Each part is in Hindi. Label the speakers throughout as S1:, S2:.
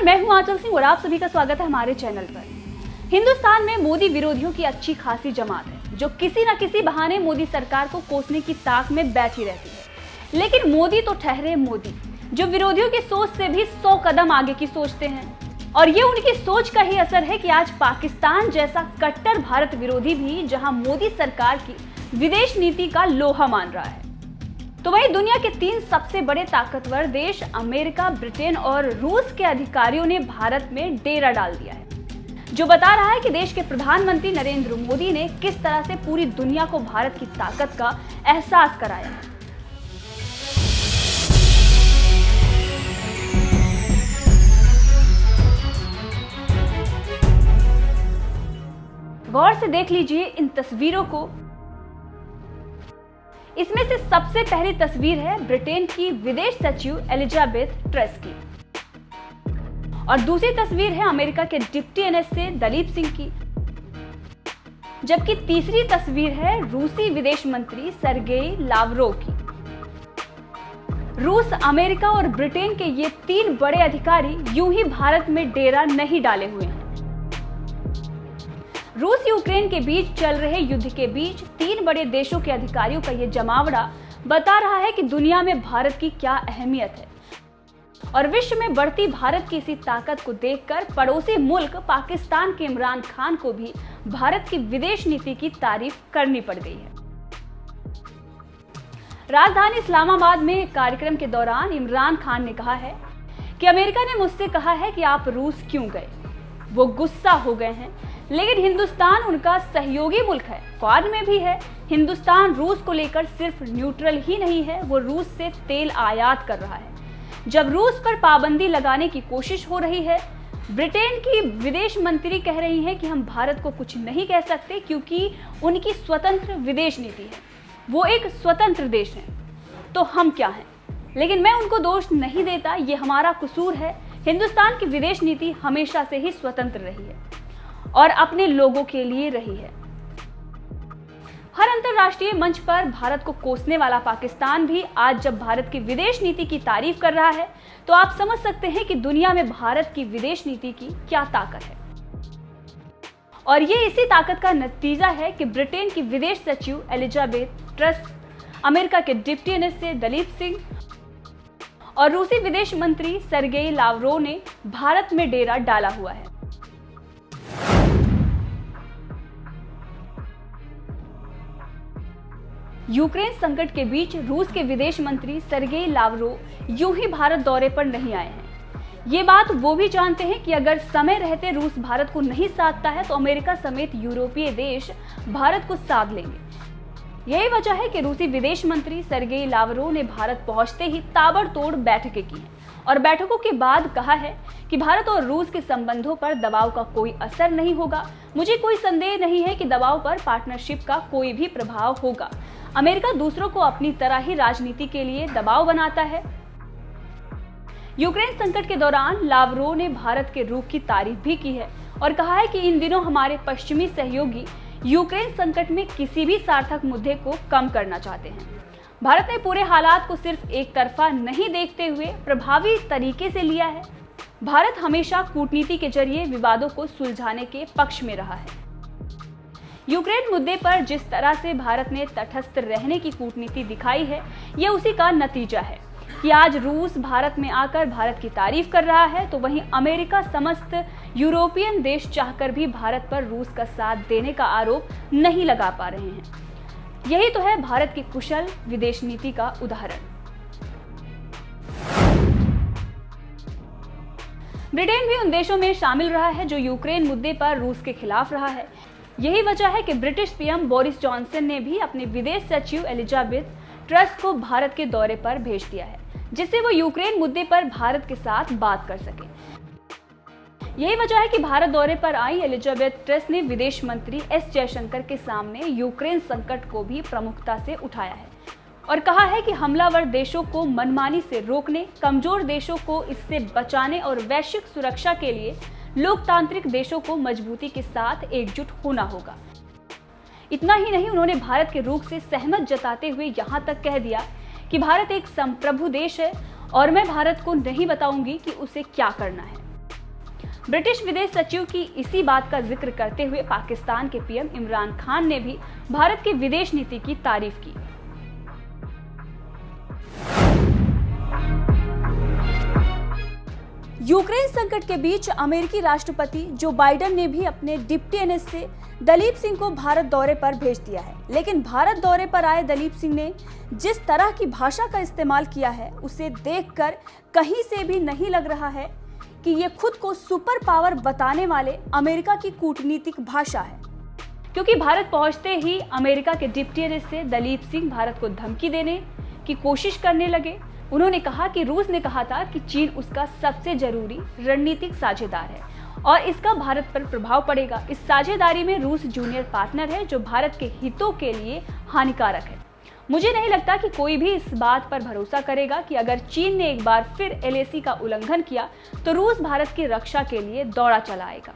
S1: मैं हूं आंचल सिंह और आप सभी का स्वागत है हमारे चैनल पर। हिंदुस्तान में मोदी विरोधियों की अच्छी खासी जमात है जो किसी न किसी बहाने मोदी सरकार को कोसने की ताक में बैठी रहती है। लेकिन मोदी तो ठहरे मोदी, जो विरोधियों की सोच से भी 100 कदम आगे की सोचते हैं। और ये उनकी सोच का ही असर है कि आज पाकिस्तान जैसा कट्टर भारत विरोधी भी जहां मोदी सरकार की विदेश नीति का लोहा मान रहा है, तो वहीं दुनिया के 3 सबसे बड़े ताकतवर देश अमेरिका, ब्रिटेन और रूस के अधिकारियों ने भारत में डेरा डाल दिया है, जो बता रहा है कि देश के प्रधानमंत्री नरेंद्र मोदी ने किस तरह से पूरी दुनिया को भारत की ताकत का एहसास कराया है। गौर से देख लीजिए इन तस्वीरों को। इसमें से सबसे पहली तस्वीर है ब्रिटेन की विदेश सचिव एलिजाबेथ ट्रेस की और दूसरी तस्वीर है अमेरिका के डिप्टी एनएसए दलीप सिंह की, जबकि तीसरी तस्वीर है रूसी विदेश मंत्री सर्गेई लावरोव की। रूस, अमेरिका और ब्रिटेन के ये 3 बड़े अधिकारी यूं ही भारत में डेरा नहीं डाले हुए हैं। रूस यूक्रेन के बीच चल रहे युद्ध के बीच 3 बड़े देशों के अधिकारियों का ये जमावड़ा बता रहा है कि दुनिया में भारत की क्या अहमियत है। और विश्व में बढ़ती भारत की इसी ताकत को देखकर पड़ोसी मुल्क पाकिस्तान के इमरान खान को भी भारत की विदेश नीति की तारीफ करनी पड़ गई है। राजधानी इस्लामाबाद में एक कार्यक्रम के दौरान इमरान खान ने कहा है कि अमेरिका ने मुझसे कहा है कि आप रूस क्यों गए। वो गुस्सा हो गए हैं, लेकिन हिंदुस्तान उनका सहयोगी मुल्क है, क्वाड में भी है। हिंदुस्तान रूस को लेकर सिर्फ न्यूट्रल ही नहीं है, वो रूस से तेल आयात कर रहा है। जब रूस पर पाबंदी लगाने की कोशिश हो रही है, ब्रिटेन की विदेश मंत्री कह रही हैं कि हम भारत को कुछ नहीं कह सकते क्योंकि उनकी स्वतंत्र विदेश नीति है, वो एक स्वतंत्र देश है, तो हम क्या हैं। लेकिन मैं उनको दोष नहीं देता, ये हमारा कसूर है। हिंदुस्तान की विदेश नीति हमेशा से ही स्वतंत्र रही है और अपने लोगों के लिए रही है। हर अंतरराष्ट्रीय मंच पर भारत को कोसने वाला पाकिस्तान भी आज जब भारत की विदेश नीति की तारीफ कर रहा है, तो आप समझ सकते हैं कि दुनिया में भारत की विदेश नीति की क्या ताकत है। और ये इसी ताकत का नतीजा है कि ब्रिटेन की विदेश सचिव एलिजाबेथ ट्रेस, अमेरिका के डिप्टी एनएसए दलीप सिंह और रूसी विदेश मंत्री सर्गेई लावरोव ने भारत में डेरा डाला हुआ है। यूक्रेन संकट के बीच रूस के विदेश मंत्री सर्गेई लावरोव यूं ही भारत दौरे पर नहीं आए हैं। ये बात वो भी जानते हैं कि अगर समय रहते रूस भारत को नहीं साधता है तो अमेरिका समेत यूरोपीय देश भारत को साध लेंगे। यही वजह है कि रूसी विदेश मंत्री सर्गेई लावरोव ने भारत पहुंचते ही ताबड़तोड़ बैठकें की हैं और बैठकों के बाद कहा है कि भारत और रूस के संबंधों पर दबाव का कोई असर नहीं होगा। मुझे कोई संदेह नहीं है कि दबाव पर पार्टनरशिप का कोई भी प्रभाव होगा। अमेरिका दूसरों को अपनी तरह ही राजनीति के लिए दबाव बनाता है। यूक्रेन संकट के दौरान लावरोव ने भारत के रुख की तारीफ भी की है और कहा है कि इन दिनों हमारे पश्चिमी सहयोगी यूक्रेन संकट में किसी भी सार्थक मुद्दे को कम करना चाहते हैं। भारत ने पूरे हालात को सिर्फ एक तरफा नहीं देखते हुए प्रभावी तरीके से लिया है। भारत हमेशा कूटनीति के जरिए विवादों को सुलझाने के पक्ष में रहा है। यूक्रेन मुद्दे पर जिस तरह से भारत ने तटस्थ रहने की कूटनीति दिखाई है, यह उसी का नतीजा है कि आज रूस भारत में आकर भारत की तारीफ कर रहा है, तो वहीं अमेरिका समस्त यूरोपियन देश चाहकर भी भारत पर रूस का साथ देने का आरोप नहीं लगा पा रहे हैं। यही तो है भारत की कुशल विदेश नीति का उदाहरण। ब्रिटेन भी उन देशों में शामिल रहा है जो यूक्रेन मुद्दे पर रूस के खिलाफ रहा है। यही वजह है कि ब्रिटिश पीएम बोरिस जॉनसन ने भी अपने विदेश सचिव एलिजाबेथ ट्रेस को भारत के दौरे पर भेज दिया है, जिससे वो यूक्रेन मुद्दे पर भारत के साथ बात कर सके। यही वजह है कि भारत दौरे पर आई एलिजाबेथ ट्रेस ने विदेश मंत्री एस जयशंकर के सामने यूक्रेन संकट को भी प्रमुखता से उठाया है और कहा है कि हमलावर देशों को मनमानी से रोकने, कमजोर देशों को इससे बचाने और वैश्विक सुरक्षा के लिए लोकतांत्रिक देशों को मजबूती के साथ एकजुट होना होगा। इतना ही नहीं, उन्होंने भारत के रुख से सहमत जताते हुए यहाँ तक कह दिया कि भारत एक संप्रभु देश है और मैं भारत को नहीं बताऊंगी कि उसे क्या करना है। ब्रिटिश विदेश सचिव की इसी बात का जिक्र करते हुए पाकिस्तान के पीएम इमरान खान ने भी भारत की विदेश नीति की तारीफ की। यूक्रेन संकट के बीच अमेरिकी राष्ट्रपति जो बाइडेन ने भी अपने डिप्टी एनएस से दलीप सिंह को भारत दौरे पर भेज दिया है। लेकिन भारत दौरे पर आए दलीप सिंह ने जिस तरह की भाषा का इस्तेमाल किया है, उसे देखकर कहीं से भी नहीं लग रहा है कि ये खुद को सुपर पावर बताने वाले अमेरिका की कूटनीतिक भाषा है। क्योंकि भारत पहुंचते ही अमेरिका के डिप्टी एनएस से दलीप सिंह भारत को धमकी देने की कोशिश करने लगे। उन्होंने कहा कि रूस ने कहा था कि चीन उसका सबसे जरूरी रणनीतिक साझेदार है और इसका भारत पर प्रभाव पड़ेगा। इस साझेदारी में रूस जूनियर पार्टनर है जो भारत के हितों के लिए हानिकारक है। मुझे नहीं लगता कि कोई भी इस बात पर भरोसा करेगा कि अगर चीन ने एक बार फिर एलएसी का उल्लंघन किया तो रूस भारत की रक्षा के लिए दौड़ा चला आएगा।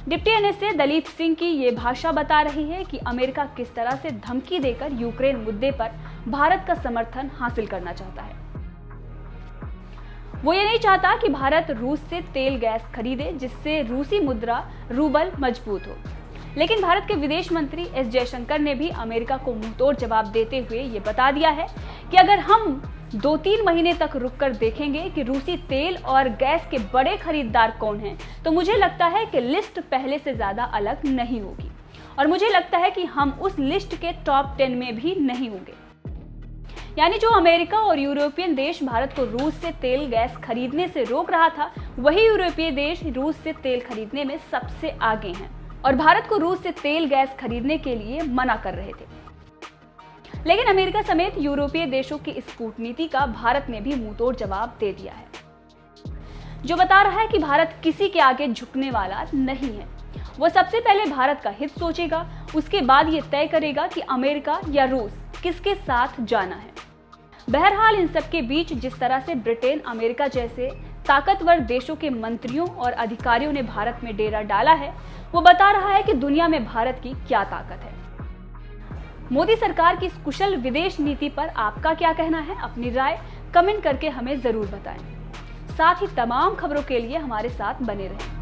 S1: डिप्टी एनएस से दलीप सिंह की ये भाषा बता रही है कि अमेरिका किस तरह से धमकी देकर यूक्रेन मुद्दे पर भारत का समर्थन हासिल करना चाहता है। वो ये नहीं चाहता कि भारत रूस से तेल गैस खरीदे जिससे रूसी मुद्रा रूबल मजबूत हो। लेकिन भारत के विदेश मंत्री एस जयशंकर ने भी अमेरिका को मुंहतोड़ जवाब देते हुए ये बता दिया है कि अगर हम 2-3 महीने तक रुककर देखेंगे कि रूसी तेल और गैस के बड़े खरीदार कौन हैं, तो मुझे लगता है कि लिस्ट पहले से ज्यादा अलग नहीं होगी और मुझे लगता है कि हम उस लिस्ट के टॉप 10 में भी नहीं होंगे। यानी जो अमेरिका और यूरोपियन देश भारत को रूस से तेल गैस खरीदने से रोक रहा था, वही यूरोपीय देश रूस से तेल खरीदने में सबसे आगे हैं और भारत को रूस से तेल गैस खरीदने के लिए मना कर रहे थे। लेकिन अमेरिका समेत यूरोपीय देशों की इस कूटनीति का भारत ने भी मुंहतोड़ जवाब दे दिया है, जो बता रहा है कि भारत किसी के आगे झुकने वाला नहीं है। वो सबसे पहले भारत का हित सोचेगा, उसके बाद ये तय करेगा कि अमेरिका या रूस किसके साथ जाना है। बहरहाल इन सब के बीच जिस तरह से ब्रिटेन, अमेरिका जैसे ताकतवर देशों के मंत्रियों और अधिकारियों ने भारत में डेरा डाला है, वो बता रहा है कि दुनिया में भारत की क्या ताकत है। मोदी सरकार की इस कुशल विदेश नीति पर आपका क्या कहना है? अपनी राय कमेंट करके हमें जरूर बताएं। साथ ही तमाम खबरों के लिए हमारे साथ बने रहें।